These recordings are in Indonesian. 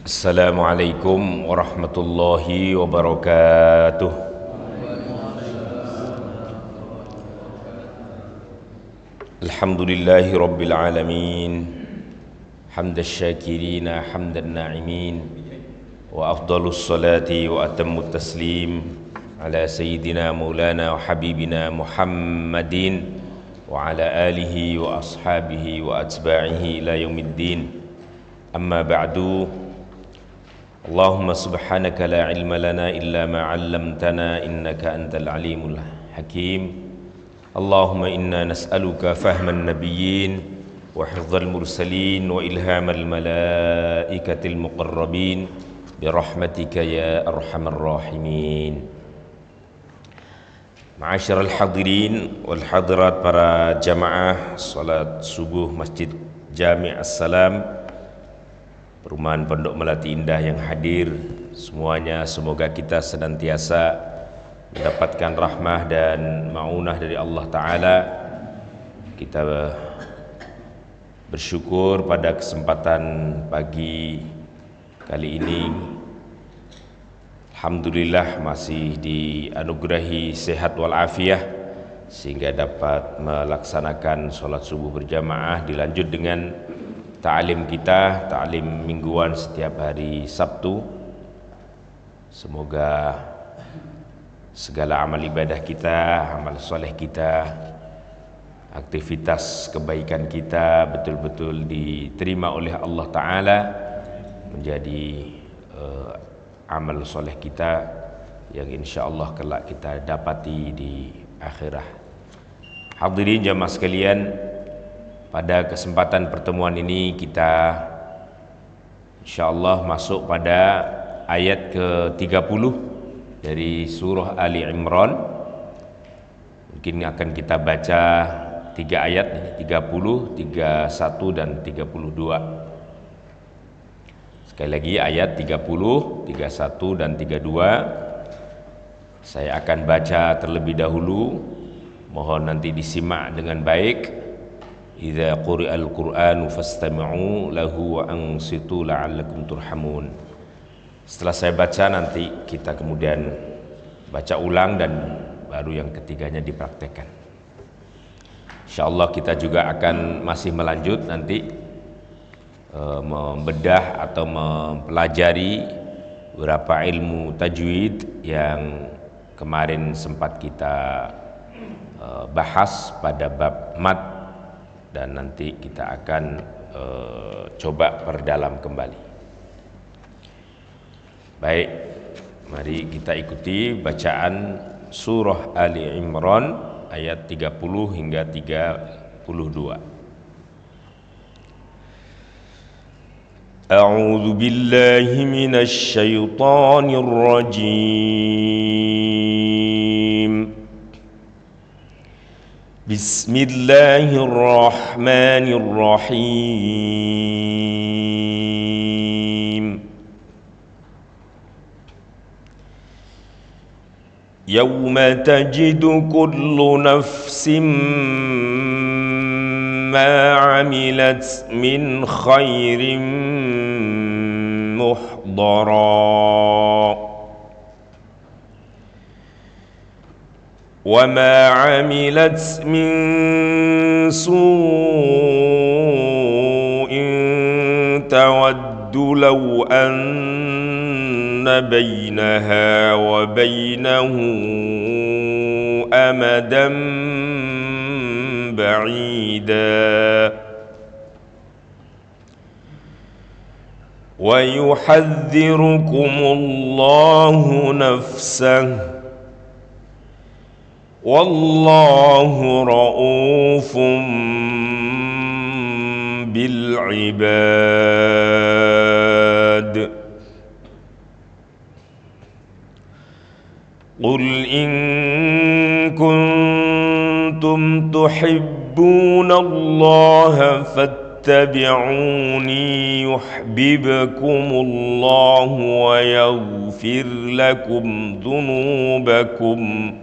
Assalamualaikum warahmatullahi wabarakatuh. Alhamdulillahi rabbil alamin, hamdas syakirina hamdan na'imin, wa afdalus salati wa atammut taslim ala sayyidina maulana wa habibina Muhammadin wa ala alihi wa ashabihi wa atba'ihi ila yaumiddin. Amma ba'du. Allahumma subhanaka la ilma lana illa ma 'allamtana innaka antal alimul hakim. Allahumma inna nas'aluka fahman nabiyyin wa hifdzal mursalin wa ilhamal malaikatil muqarrabin bi rahmatika ya arhamar rahimin. Ma'asyiral hadirin wal hadirat, para jamaah salat subuh Masjid Jami' As-Salam Perumahan Pondok Melati Indah yang hadir semuanya, semoga kita senantiasa mendapatkan rahmah dan maunah dari Allah Ta'ala. Kita bersyukur pada kesempatan pagi kali ini, alhamdulillah masih dianugerahi sehat walafiat sehingga dapat melaksanakan sholat subuh berjamaah, dilanjut dengan ta'lim kita, ta'lim mingguan setiap hari Sabtu. Semoga segala amal ibadah kita, amal soleh kita, aktivitas kebaikan kita betul-betul diterima oleh Allah Ta'ala, menjadi amal soleh kita yang insya Allah kelak kita dapati di akhirah. Hadirin jamaah sekalian, pada kesempatan pertemuan ini kita insyaallah masuk pada ayat ke-30 dari surah Ali Imran. Mungkin akan kita baca 3 ayat, 30, 31 dan 32. Sekali lagi ayat 30, 31 dan 32. Saya akan baca terlebih dahulu, mohon nanti disimak dengan baik. Idza quri'al Qur'anu fastami'u lahu wa ansitu la'allakum turhamun. Setelah saya baca, nanti kita kemudian baca ulang dan baru yang ketiganya dipraktekkan. Insyaallah kita juga akan masih melanjut nanti membedah atau mempelajari beberapa ilmu tajwid yang kemarin sempat kita bahas pada bab mad, dan nanti kita akan coba perdalam kembali. Baik, mari kita ikuti bacaan surah Ali Imran ayat 30 hingga 32. A'udzu billahi minasy syaithanir rajim. Bismillahirrahmanirrahim. Yawma tajidu kullu nafsin ma 'amilat min khairin muhdara wa ma 'amilat min su'in tawaddu law anna bainaha wa bainahu amadan ba'ida wa yuhadhdhirukumullahu nafsahu wallahu ra'ufum bil ibad. Qul in kuntum tuhibbunallaha fattabi'uni yuhibbukumullahu wa yaghfir lakum dhunubakum.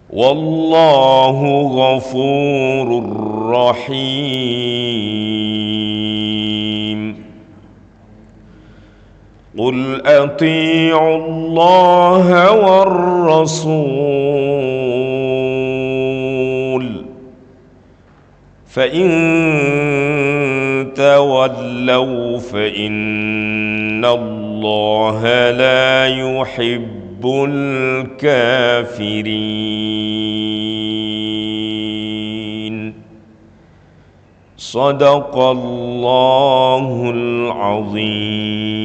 Wallahu ghafurur rahim. قل أطيعوا الله والرسول فإن تولوا فإن الله لا يحب الكافرين صدق الله العظيم.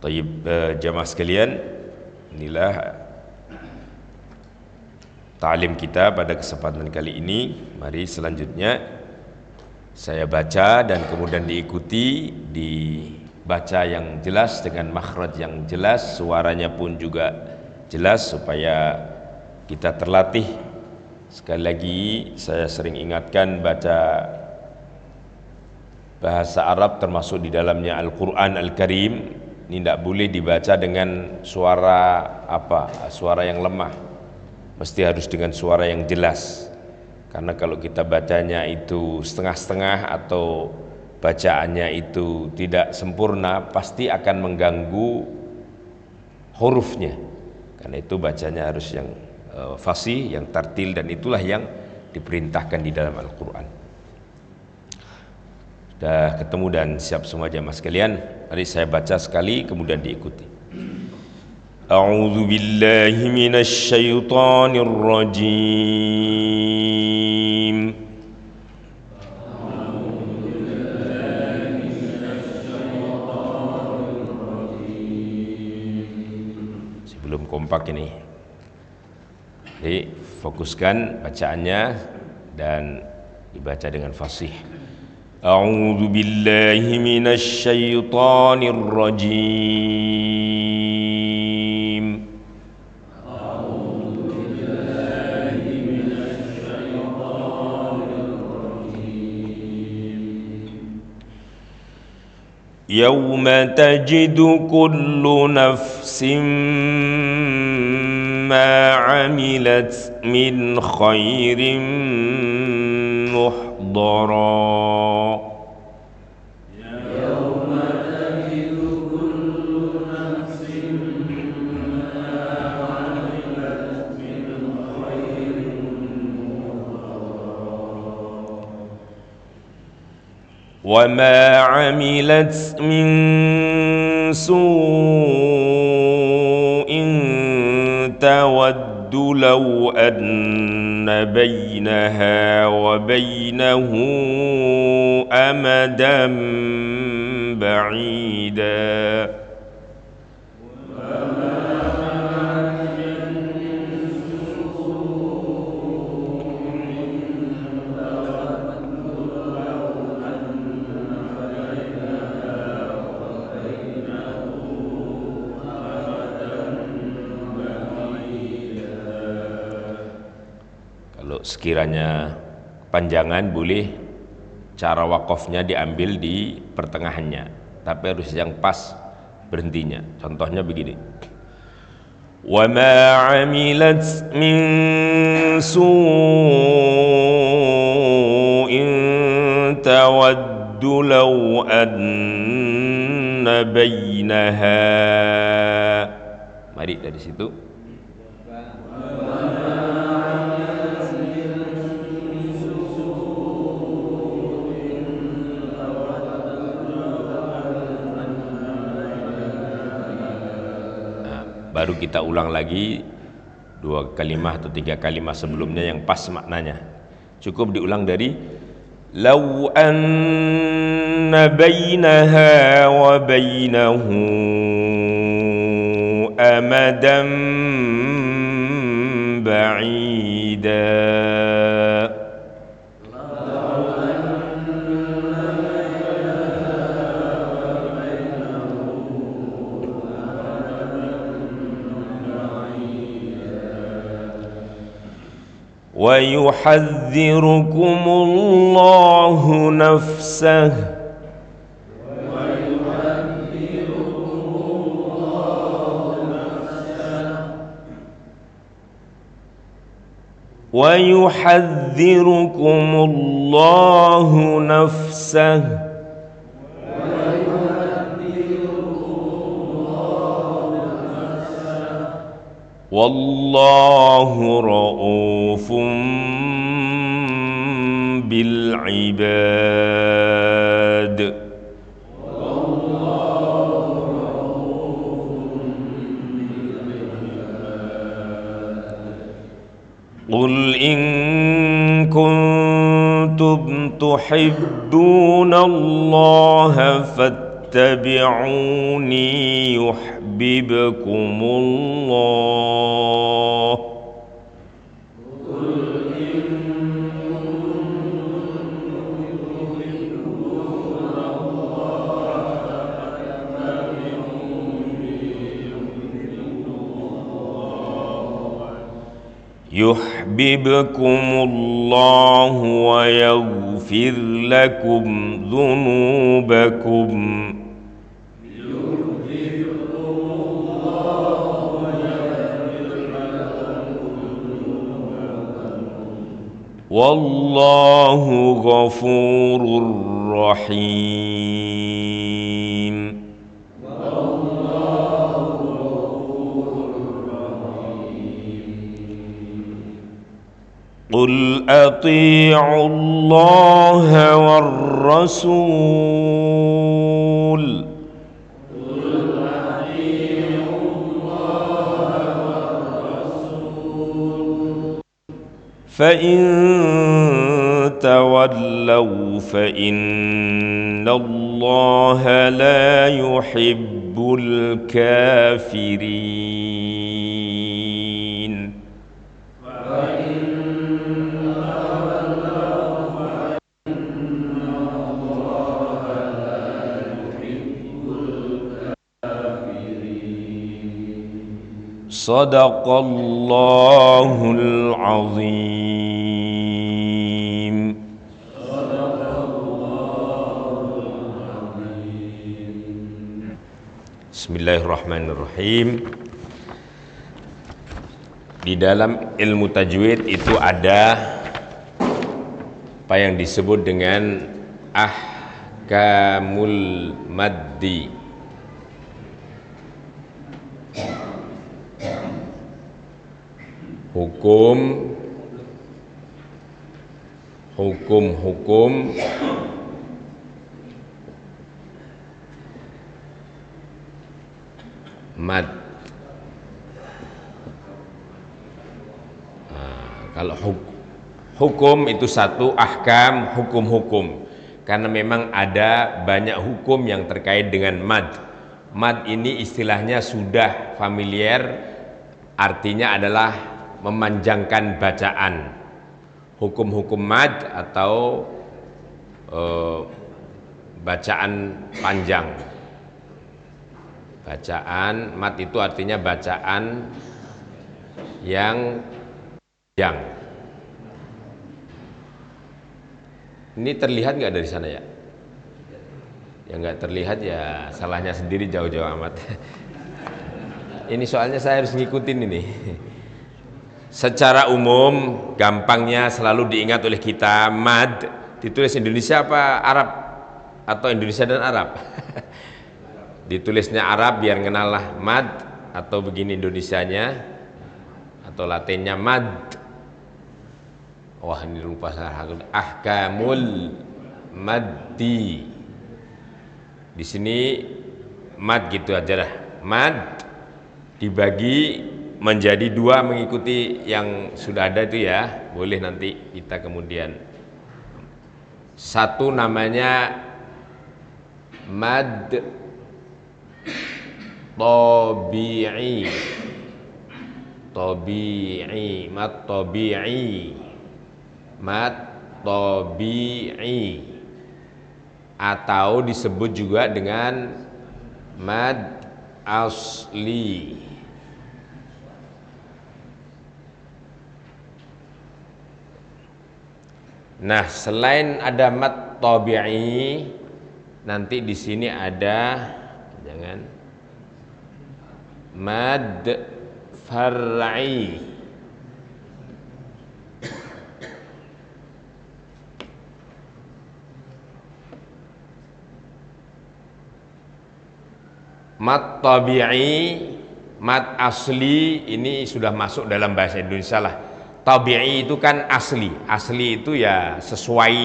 Taib, jamaah sekalian, inilah ta'lim kita pada kesempatan kali ini. Mari selanjutnya saya baca dan kemudian diikuti, dibaca yang jelas dengan makhraj yang jelas, suaranya pun juga jelas supaya kita terlatih. Sekali lagi saya sering ingatkan, baca bahasa Arab termasuk di dalamnya Al-Quran Al-Karim ini tidak boleh dibaca dengan suara suara yang lemah, mesti harus dengan suara yang jelas. Karena kalau kita bacanya itu setengah-setengah atau bacaannya itu tidak sempurna, pasti akan mengganggu hurufnya. Karena itu bacanya harus yang fasih, yang tartil, dan itulah yang diperintahkan di dalam Al-Quran. Sudah ketemu dan siap semua jamaah sekalian. Mari saya baca sekali kemudian diikuti. A'udzu billahi minasy syaithanir rajim. Sebelum kompak ini. Jadi fokuskan bacaannya dan dibaca dengan fasih. A'udzu billahi minasy syaithanir rajim. A'udzu billahi minasy syaithanir rajim. Yauma tajidu kullu nafsin ma 'amilat min khairin muhdara. وما عملت من سوء تود لو أن بينها وبينه أمدا بعيدا sekiranya panjangan boleh cara wakofnya diambil di pertengahannya, tapi harus yang pas berhentinya. Contohnya begini: wa ma 'amilat min su'in tawaddu law anna bainaha. Mari dari situ. Baru kita ulang lagi 2 kalimah atau 3 kalimah sebelumnya yang pas maknanya. Cukup diulang dari law anna bainaha wa bainahu amadan ba'ida. وَيُحَذِّرُكُمُ اللَّهُ نَفْسَهُ ويحذركم الله نفسه والله رؤوف بالعباد. قل إن كنتم تحبون الله فاتبعوني يحببكم الله يحببكم الله ويغفر لكم ذنوبكم والله غفور رحيم. قل أطيعوا الله والرسول فإن تولوا فإن الله لا يحب الكافرين. صدق الله العظيم. Bismillahirrahmanirrahim. Di dalam ilmu tajwid itu ada apa yang disebut dengan ahkamul maddi. Hukum mad. Kalau hukum itu satu, ahkam hukum-hukum, karena memang ada banyak hukum yang terkait dengan mad. Mad ini istilahnya sudah familiar, artinya adalah memanjangkan bacaan. Hukum-hukum mad atau bacaan panjang. Bacaan mad itu artinya bacaan yang panjang. Ini terlihat nggak dari sana ya? Yang nggak terlihat ya salahnya sendiri, jauh-jauh amat. Ini soalnya saya harus ngikutin ini. Secara umum, gampangnya selalu diingat oleh kita, mad ditulis Indonesia apa Arab? Atau Indonesia dan Arab? Ditulisnya Arab biar kenal lah mad, atau begini Indonesianya, atau Latinnya mad. Wah, ini lupa saya. Ahkamul maddi. Di sini mad gitu aja dah. Mad dibagi menjadi dua mengikuti yang sudah ada itu ya, boleh nanti kita kemudian. Satu namanya mad tabi'i. Mad tabi'i. Mad tabi'i atau disebut juga dengan mad asli. Nah, selain ada mad tabi'i, nanti di sini ada mad far'i. Mat tabi'i, mat asli ini sudah masuk dalam bahasa Indonesia lah. Tabi'i itu kan asli. Asli itu ya sesuai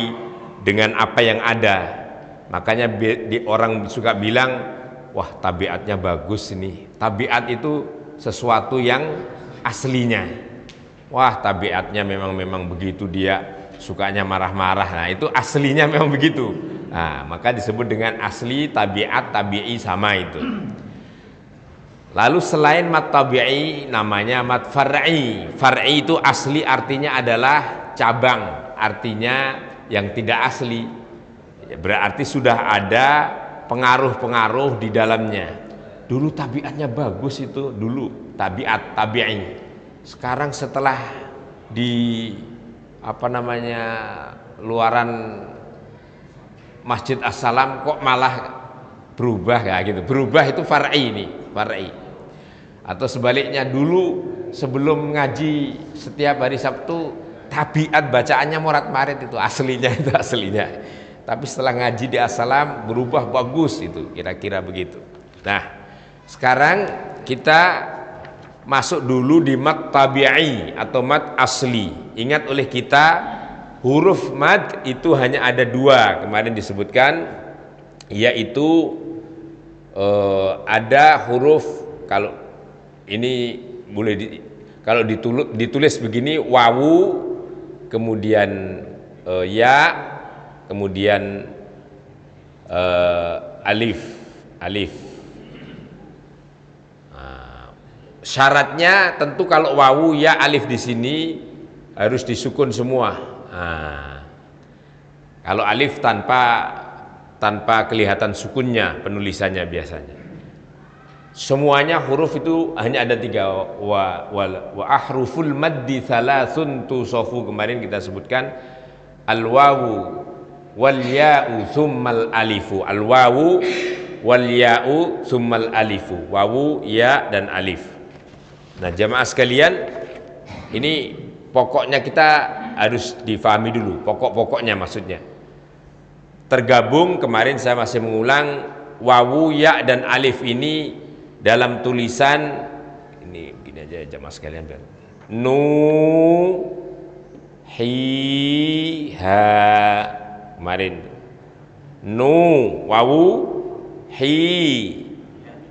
dengan apa yang ada. Makanya orang suka bilang, wah tabiatnya bagus ini. Tabiat itu sesuatu yang aslinya. Wah tabiatnya memang begitu, dia sukanya marah-marah. Nah itu aslinya memang begitu. Nah maka disebut dengan asli, tabiat, tabi'i sama itu. Lalu selain mat tabi'i namanya mat far'i. Far'i itu asli artinya adalah cabang, artinya yang tidak asli. Berarti sudah ada pengaruh-pengaruh di dalamnya. Dulu tabiatnya bagus itu, dulu tabiat tabi'i. Sekarang setelah di luaran Masjid As-Salam kok malah berubah kayak gitu. Berubah itu far'i ini, far'i. Atau sebaliknya, dulu sebelum ngaji setiap hari Sabtu tabiat bacaannya morat-marit itu aslinya, itu aslinya. Tapi setelah ngaji di As-Salam berubah bagus itu, kira-kira begitu. Nah, sekarang kita masuk dulu di mat tabi'i atau mat asli. Ingat oleh kita huruf mad itu hanya ada dua, kemarin disebutkan, yaitu ada huruf, kalau ini boleh kalau ditulis begini, wawu, kemudian ya, kemudian alif. Nah, syaratnya tentu kalau wawu ya alif di sini harus disukun semua. Nah, kalau alif tanpa kelihatan sukunnya penulisannya biasanya. Semuanya huruf itu hanya ada tiga. Wa ahruful maddi thalathun tusofu, kemarin kita sebutkan al wawu wal ya'u thummal alifu. Al wawu wal ya'u thummal alifu. Wawu, ya, dan alif. Nah jamaah sekalian, ini pokoknya kita harus difahami dulu, pokok-pokoknya maksudnya. Tergabung, kemarin saya masih mengulang, wawu, ya, dan alif ini dalam tulisan ini gini aja jamaah sekalian, nu hi ha, kemarin nu wawu, hi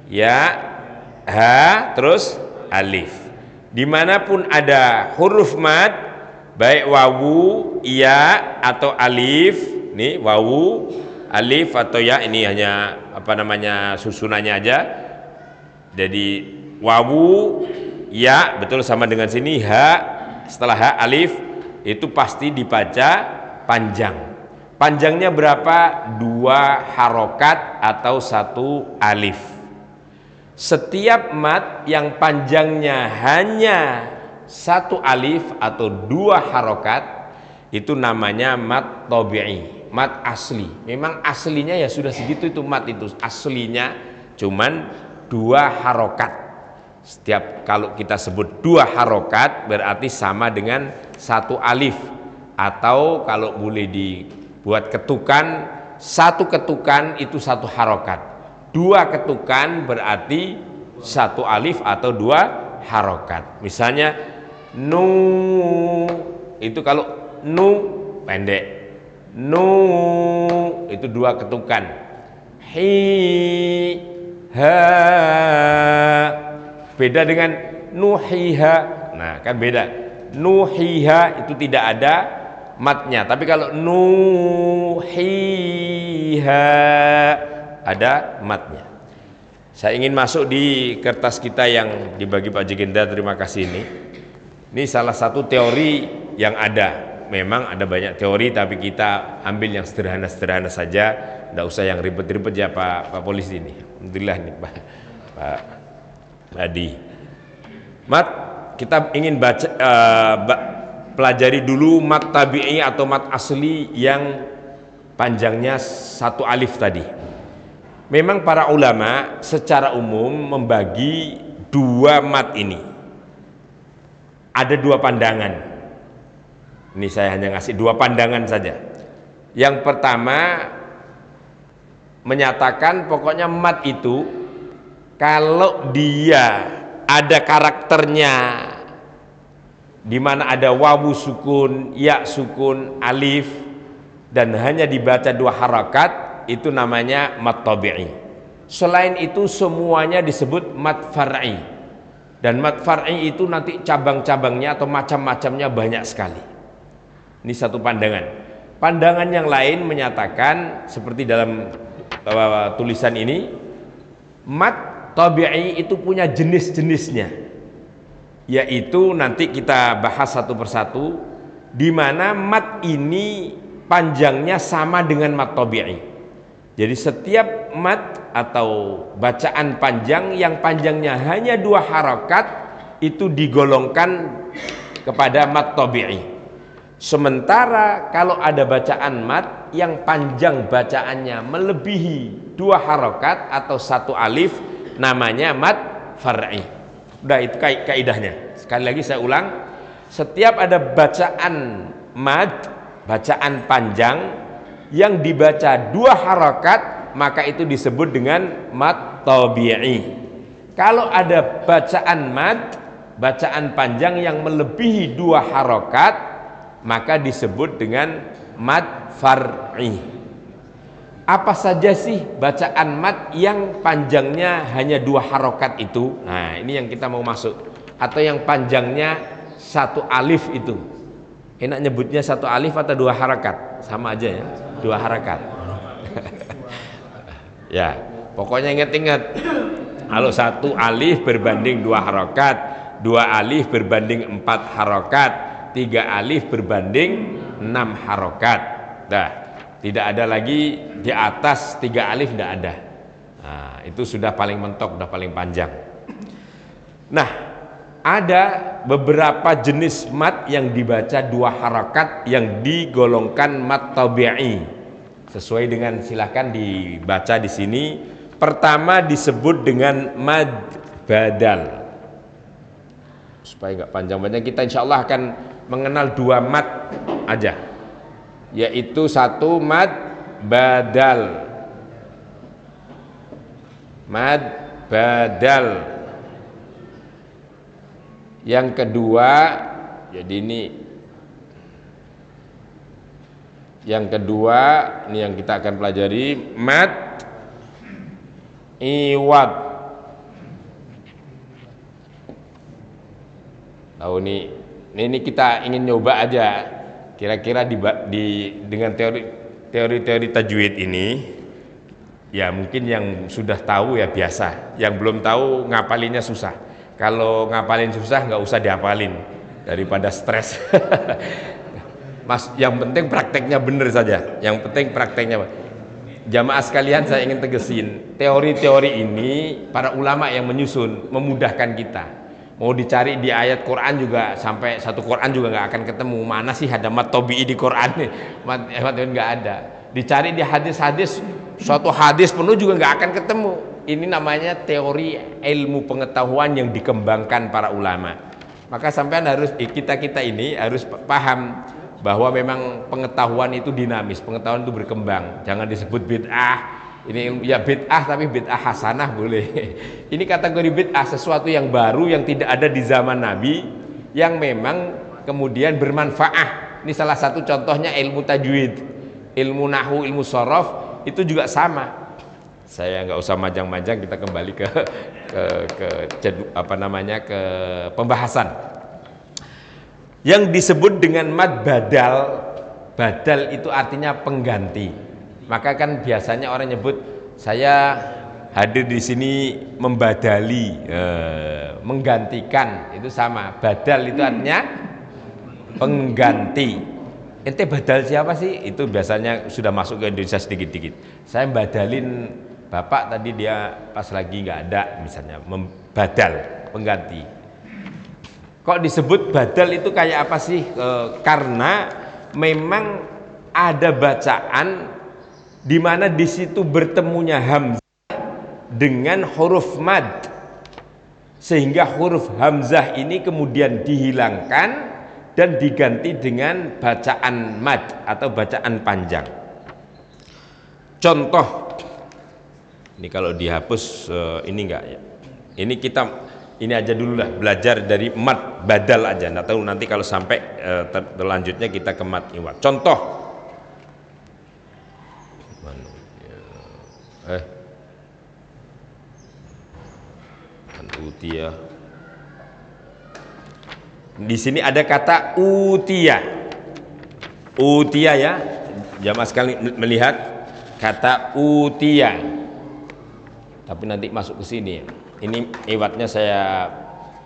ya, ha, terus alif. Dimanapun ada huruf mad, baik wawu, ya, atau alif, nih wawu, alif atau ya, ini hanya susunannya aja. Jadi wawu, ya, betul sama dengan sini, ha, setelah ha alif, itu pasti dibaca panjang. Panjangnya berapa? 2 harokat atau 1 alif. Setiap mat yang panjangnya hanya 1 alif atau 2 harokat, itu namanya mat tabi'i, mat asli. Memang aslinya ya sudah segitu, itu mat itu aslinya cuman 2 harokat. Setiap kalau kita sebut 2 harokat berarti sama dengan 1 alif, atau kalau boleh dibuat ketukan, 1 ketukan itu 1 harokat, 2 ketukan berarti 1 alif atau 2 harokat. Misalnya nu, itu kalau nu pendek, nu itu 2 ketukan. Hi ha, beda dengan nuhiha. Nah kan beda, nuhiha itu tidak ada matnya, tapi kalau nuhiha ada matnya. Saya ingin masuk di kertas kita yang dibagi Pak Jegenda, terima kasih ini. Ini salah satu teori yang ada. Memang ada banyak teori, tapi kita ambil yang sederhana-sederhana saja, tidak usah yang ribet-ribet ya Pak Polisi ini. Alhamdulillah nih Pak Adi. Mat, kita ingin pelajari dulu mat tabi'i atau mat asli yang panjangnya 1 alif tadi. Memang para ulama secara umum membagi 2 mat ini. Ada 2 pandangan. Ini saya hanya ngasih 2 pandangan saja. Yang pertama menyatakan pokoknya mat itu kalau dia ada karakternya di mana ada wawu sukun, ya sukun, alif, dan hanya dibaca 2 harakat, itu namanya mad tabi'i. Selain itu semuanya disebut mad far'i, dan mad far'i itu nanti cabang-cabangnya atau macam-macamnya banyak sekali. Ini satu pandangan. Pandangan yang lain menyatakan seperti dalam tulisan ini, mad tabi'i itu punya jenis-jenisnya, yaitu nanti kita bahas satu persatu, di mana mad ini panjangnya sama dengan mad tabi'i. Jadi setiap mad atau bacaan panjang yang panjangnya hanya 2 harakat itu digolongkan kepada mad tabi'i. Sementara kalau ada bacaan mad yang panjang bacaannya melebihi 2 harakat atau 1 alif, namanya mad far'i. Udah, itu kaidahnya. Sekali lagi saya ulang, setiap ada bacaan mad, bacaan panjang yang dibaca 2 harakat, maka itu disebut dengan mad tabi'i. Kalau ada bacaan mad, bacaan panjang yang melebihi 2 harakat, maka disebut dengan mad far'i. Apa saja sih bacaan mad yang panjangnya hanya 2 harokat itu? Nah, ini yang kita mau masuk. Atau yang panjangnya 1 alif itu. Enak nyebutnya 1 alif atau 2 harokat? Sama aja ya, 2 harokat. Ya, pokoknya ingat-ingat. Kalau 1 alif berbanding 2 harokat, 2 alif berbanding 4 harokat, 3 alif berbanding 6 harokat. Dah. Tidak ada lagi di atas 3 alif, tidak ada. Nah, itu sudah paling mentok, sudah paling panjang. Nah, ada beberapa jenis mad yang dibaca 2 harakat yang digolongkan mad tabi'i. Sesuai dengan, silahkan dibaca di sini. Pertama disebut dengan mad badal. Supaya nggak panjang-panjang, kita insya Allah akan mengenal 2 mad aja, yaitu 1 mad badal, mad badal. Yang kedua, jadi ini yang kedua, ini yang kita akan pelajari, mad iwad. Tahu ini kita ingin nyoba aja. Kira-kira dengan teori-teori tajwid ini, ya mungkin yang sudah tahu ya biasa, yang belum tahu ngapalinnya susah. Kalau ngapalin susah nggak usah dihafalin daripada stres. Mas, yang penting prakteknya bener saja. Yang penting prakteknya. Jamaah sekalian, saya ingin tegesin, teori-teori ini para ulama yang menyusun memudahkan kita. Mau dicari di ayat Quran juga, sampai 1 Quran juga nggak akan ketemu. Mana sih ada mad tabi'i di Quran nih? Mad nggak ada. Dicari di hadis-hadis, suatu hadis penuh juga nggak akan ketemu. Ini namanya teori ilmu pengetahuan yang dikembangkan para ulama. Maka sampean harus, kita ini harus paham bahwa memang pengetahuan itu dinamis, pengetahuan itu berkembang. Jangan disebut bid'ah. Ini ya bid'ah, tapi bid'ah hasanah boleh. Ini kategori bid'ah, sesuatu yang baru yang tidak ada di zaman Nabi, yang memang kemudian bermanfaat. Ini salah satu contohnya ilmu tajwid, ilmu nahwu, ilmu shorof, itu juga sama. Saya nggak usah majang-majang, kita kembali ke pembahasan. Yang disebut dengan mad badal, badal itu artinya pengganti. Maka kan biasanya orang nyebut, saya hadir di sini membadali, menggantikan, itu sama. Badal itu artinya pengganti. Ente badal siapa sih? Itu biasanya sudah masuk ke Indonesia sedikit-sedikit. Saya badalin bapak tadi, dia pas lagi nggak ada, misalnya badal, pengganti. Kok disebut badal itu kayak apa sih? Karena memang ada bacaan di mana di situ bertemunya hamzah dengan huruf mad, sehingga huruf hamzah ini kemudian dihilangkan dan diganti dengan bacaan mad atau bacaan panjang. Contoh Ini kalau dihapus ini enggak ya. Ini kita ini aja dulu lah, belajar dari mad badal aja. Nah, tahu nanti kalau sampai terlanjutnya kita ke mad iwad. Contoh utia. Di sini ada kata utia. Utia ya. Jamaah sekali melihat kata utia. Tapi nanti masuk ke sini. Ini iwatnya saya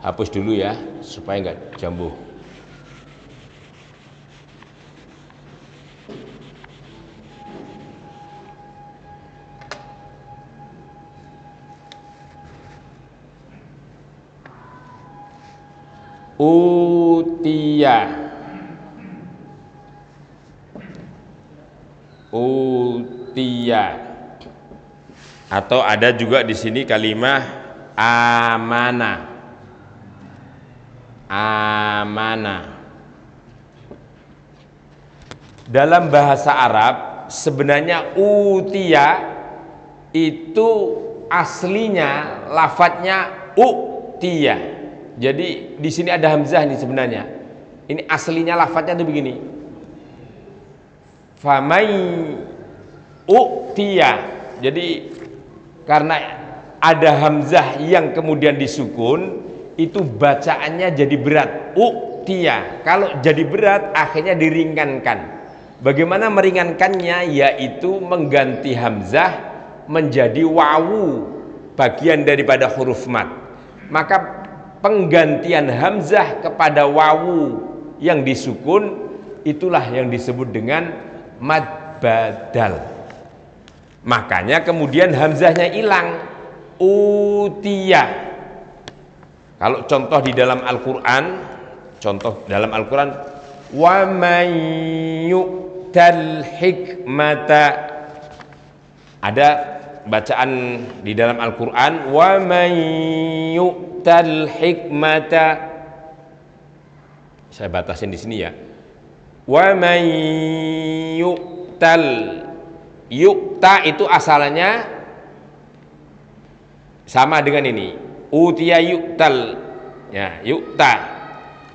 hapus dulu ya supaya enggak jambu. Utia, utia, atau ada juga di sini kalimat amanah, amanah. Dalam bahasa Arab sebenarnya utia itu aslinya lafadznya utia. Jadi di sini ada hamzah nih sebenarnya. Ini aslinya lafadznya tuh begini. Famai u'tiya. Jadi karena ada hamzah yang kemudian disukun, itu bacaannya jadi berat. U'tiya. Kalau jadi berat akhirnya diringankan. Bagaimana meringankannya? Yaitu mengganti hamzah menjadi wawu, bagian daripada huruf mad. Maka penggantian hamzah kepada wawu yang disukun itulah yang disebut dengan mad badal. Makanya kemudian hamzahnya hilang, utia. Kalau contoh di dalam Al-Qur'an, contoh dalam Al-Qur'an, wa may yu'tal hikmata. Ada bacaan di dalam Al-Qur'an, wa may yu'tal hikmata. Saya batasin di sini ya. Wa may yu'tal, yu'ta itu asalnya sama dengan ini. Utiya yu'tal. Ya, yu'ta.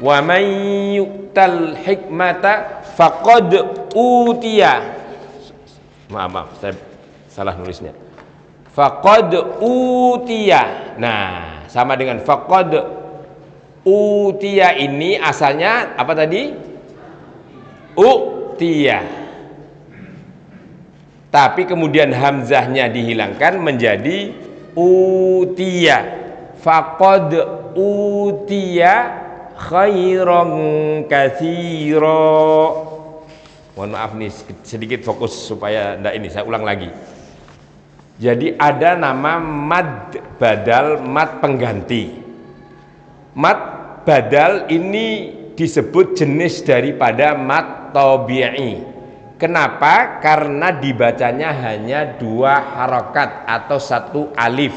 Wa may yu'tal hikmata faqad utiya. Maaf, saya salah nulisnya. Faqad utiya. Nah, sama dengan faqad utiya ini asalnya apa tadi? Utiya. Tapi kemudian hamzahnya dihilangkan menjadi utiya. Faqad utiya khairan katsira. Mohon maaf nih sedikit fokus supaya enggak ini, saya ulang lagi. Jadi ada nama mad badal, mad pengganti. Mad badal ini disebut jenis daripada mad tabi'i. Kenapa? Karena dibacanya hanya 2 harokat atau 1 alif.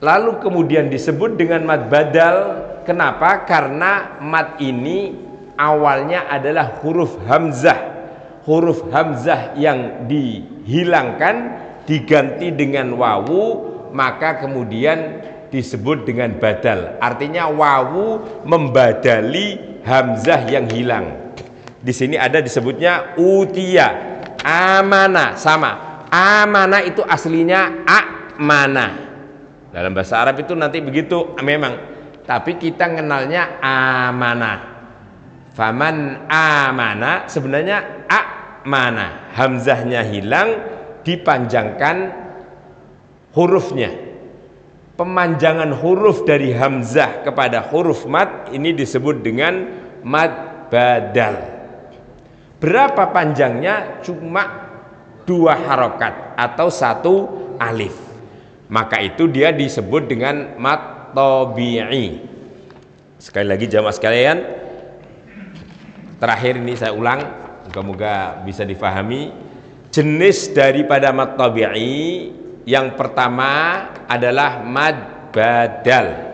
Lalu kemudian disebut dengan mad badal. Kenapa? Karena mad ini awalnya adalah huruf hamzah. Huruf hamzah yang dihilangkan diganti dengan wawu, maka kemudian disebut dengan badal. Artinya wawu membadali hamzah yang hilang. Di sini ada disebutnya utiya, amanah, sama. Amanah itu aslinya amanah. Dalam bahasa Arab itu nanti begitu memang, tapi kita kenalnya amanah. Faman amana sebenarnya mana hamzahnya hilang, dipanjangkan hurufnya. Pemanjangan huruf dari hamzah kepada huruf mad ini disebut dengan mad badal. Berapa panjangnya? Cuma 2 harokat atau 1 alif. Maka itu dia disebut dengan mad tabi'i. Sekali lagi jamaah sekalian, terakhir ini saya ulang, moga-moga bisa difahami. Jenis daripada mad tabi'i yang pertama adalah mad badal.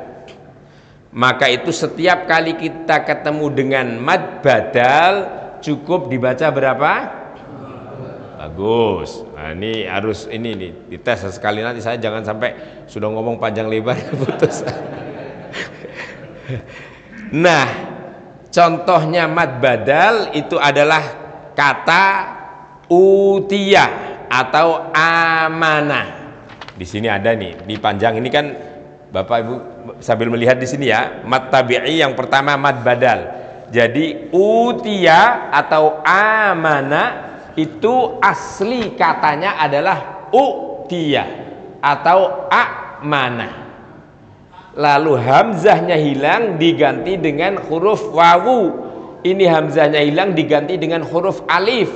Maka itu setiap kali kita ketemu dengan mad badal cukup dibaca berapa? Bagus. Nah, ini harus ini nih dites sekali, nanti saya jangan sampai sudah ngomong panjang lebar putus. Nah, contohnya mad badal itu adalah kata utiyah atau amanah. Di sini ada nih, di panjang ini kan Bapak Ibu sambil melihat di sini ya, mad tabi'i yang pertama mad badal. Jadi utiyah atau amanah itu asli katanya adalah utiyah atau amanah. Lalu hamzahnya hilang diganti dengan huruf wawu. Ini hamzahnya hilang diganti dengan huruf alif.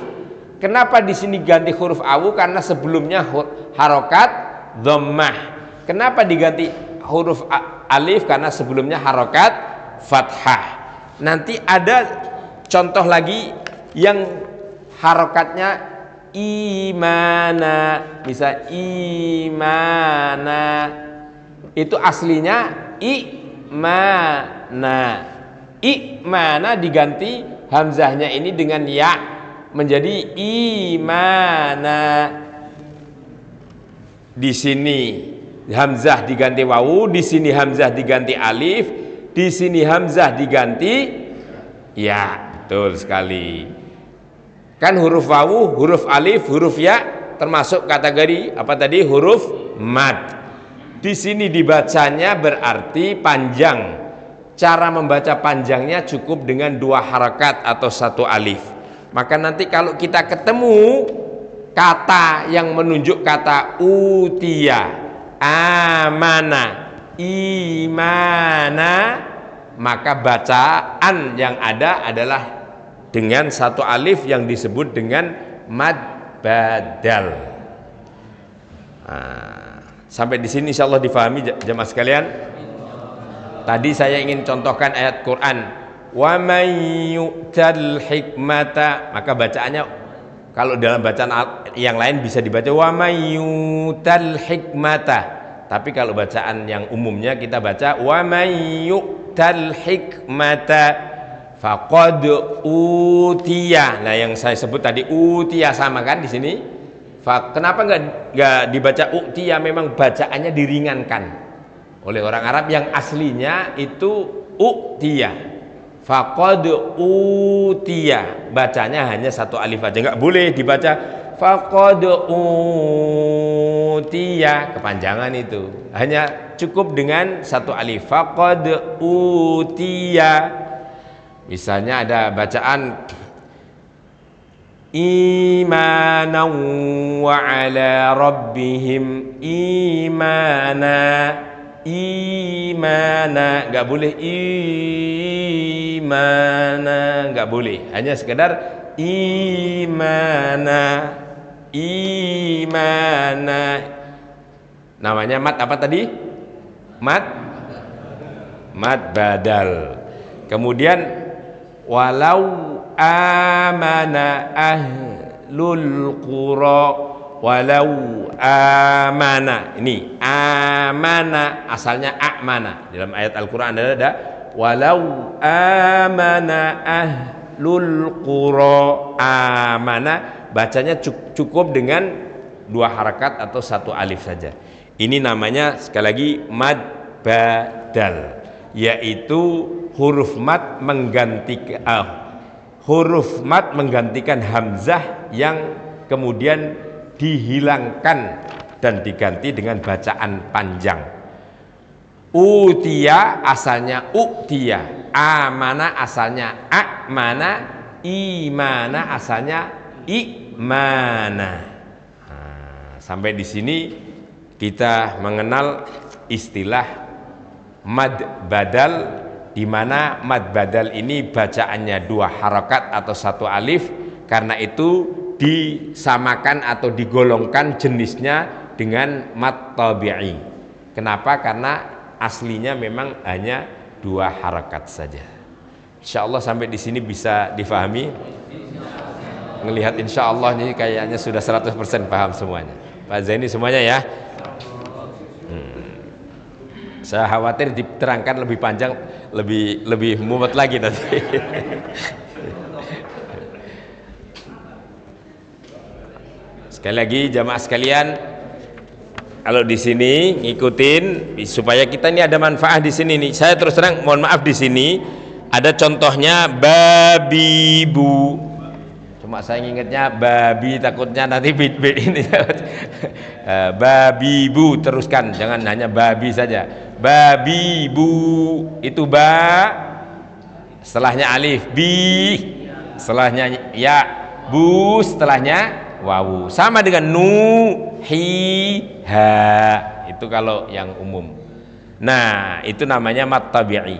Kenapa di sini ganti huruf wawu? Karena sebelumnya harokat dhammah. Kenapa diganti huruf alif? Karena sebelumnya harokat fathah. Nanti ada contoh lagi yang harokatnya imana, bisa imana, itu aslinya i'mana. I'mana diganti hamzahnya ini dengan ya menjadi imana. Di sini hamzah diganti wawu, di sini hamzah diganti alif, di sini hamzah diganti ya. Betul sekali. Kan huruf wawu, huruf alif, huruf ya termasuk kategori apa tadi? Huruf mad. Di sini dibacanya berarti panjang. Cara membaca panjangnya cukup dengan 2 harakat atau 1 alif. Maka nanti kalau kita ketemu kata yang menunjuk kata utiya, amana, imana, maka bacaan yang ada adalah dengan 1 alif yang disebut dengan mad badal. Nah, sampai di sini insyaallah difahami jemaah sekalian. Tadi saya ingin contohkan ayat Quran, wa may yu'tal hikmata, maka bacaannya kalau dalam bacaan yang lain bisa dibaca wa may yu'tal hikmata, tapi kalau bacaan yang umumnya kita baca wa may yu'tal hikmata faqad utiya. Nah, yang saya sebut tadi utiya sama kan di sini. Kenapa enggak dibaca utiya? Memang bacaannya diringankan oleh orang Arab yang aslinya itu utiya. Faqad utiya. Bacanya hanya 1 alif aja. Enggak boleh dibaca faqad utiya, kepanjangan itu. Hanya cukup dengan 1 alif. Faqad utiya. Misalnya ada bacaan imanan wa ala rabbihim imana, imana, nggak boleh imana, nggak boleh, hanya sekedar imana, imana. Namanya mad apa tadi? Mad badal. Kemudian walau amana ahlul qura, walau amana, ini amana asalnya amana. Dalam ayat Al-Quran ada walau amana ahlul qura, amana bacanya cukup dengan 2 harakat atau 1 alif saja. Ini namanya sekali lagi mad badal, yaitu huruf mad menggantikan hamzah yang kemudian dihilangkan dan diganti dengan bacaan panjang. Utiya asalnya utiya, amana asalnya amana, imana asalnya imana. Nah, sampai di sini kita mengenal istilah mad badal, di mana mad badal ini bacaannya 2 harakat atau 1 alif. Karena itu disamakan atau digolongkan jenisnya dengan mad tabi'i. Kenapa? Karena aslinya memang hanya 2 harakat saja. Insyaallah sampai di sini bisa difahami. Ngelihat insyaallah ini kayaknya sudah 100% paham semuanya. Pak Zaini semuanya ya. Saya khawatir diterangkan lebih panjang, lebih mumet lagi nanti. Sekali lagi jamaah sekalian, kalau di sini ngikutin supaya kita ini ada manfaat di sini nih. Saya terus terang mohon maaf di sini ada contohnya babibu. Cuma saya ingatnya babi, takutnya nanti ini. Babibu, teruskan, jangan hanya babi saja. Babibu itu ba, setelahnya alif, bi setelahnya ya, bu setelahnya wawu, sama dengan nu, hi, ha, itu kalau yang umum. Nah, itu namanya mad tabi'i.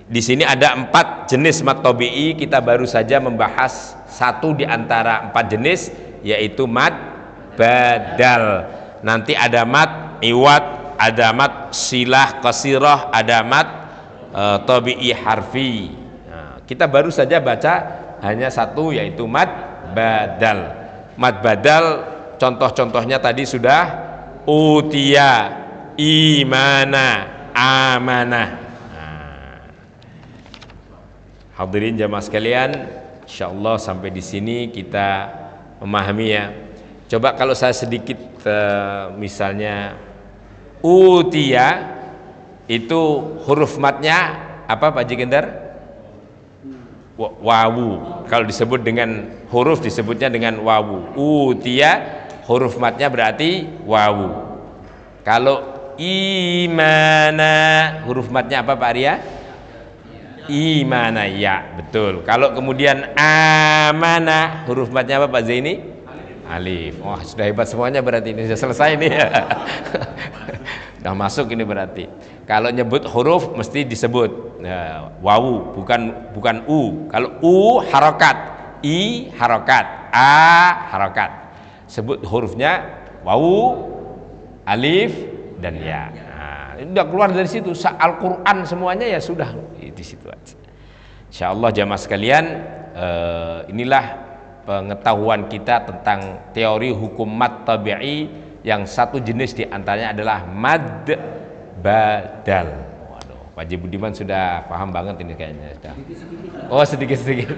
Di sini ada 4 jenis mad tabi'i, kita baru saja membahas satu di antara 4 jenis, yaitu mad badal. Nanti ada mad iwad, ada mad silah qasirah, ada mad tabi'i harfi. Nah, kita baru saja baca hanya satu, yaitu mad badal. Mad badal contoh-contohnya tadi sudah utia, imana, amanah. Nah, hadirin jamaah sekalian, insyaallah sampai di sini kita memahami ya. Coba kalau saya sedikit misalnya utia itu huruf matnya apa Pak Jikendar? Wawu. Kalau disebut dengan huruf disebutnya dengan wawu. Utia huruf matnya berarti wawu. Kalau imana huruf matnya apa Pak Arya? Imana, ya betul. Kalau kemudian amanah huruf matnya apa Pak Zaini? Alif. Wah, sudah hebat semuanya berarti, ini sudah selesai nih. Sudah masuk ini berarti. Kalau nyebut huruf mesti disebut wawu, bukan u. Kalau u harokat, i harokat, a harokat. Sebut hurufnya wawu, alif, dan ya. Nah, udah keluar dari situ. Al-Quran semuanya ya sudah di situ aja. Insyaallah jamaah sekalian, inilah pengetahuan kita tentang teori hukum mad tabi'i, yang satu jenis diantaranya adalah mad badal. Waduh, Pak Haji Budiman sudah paham banget ini kayaknya. Oh, sedikit-sedikit.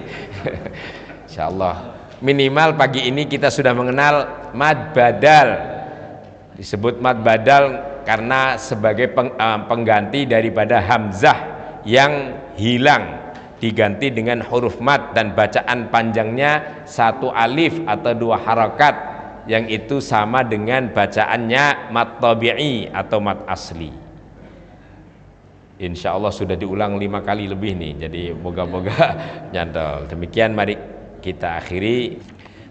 Insyaallah minimal pagi ini kita sudah mengenal mad badal. Disebut mad badal karena sebagai pengganti daripada hamzah yang hilang, diganti dengan huruf mad dan bacaan panjangnya 1 alif atau 2 harakat, yang itu sama dengan bacaannya mad tabi'i atau mad asli. Insya Allah sudah diulang 5 kali lebih nih, jadi moga-moga nyantol. Demikian mari kita akhiri,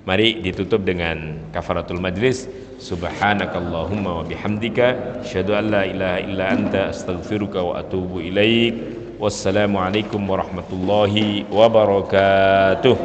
mari ditutup dengan kafaratul majlis. Subhanakallahumma wa bihamdika asyhadu an la ilaha illa anta astaghfiruka wa atubu ilaik. Wassalamualaikum warahmatullahi wabarakatuh.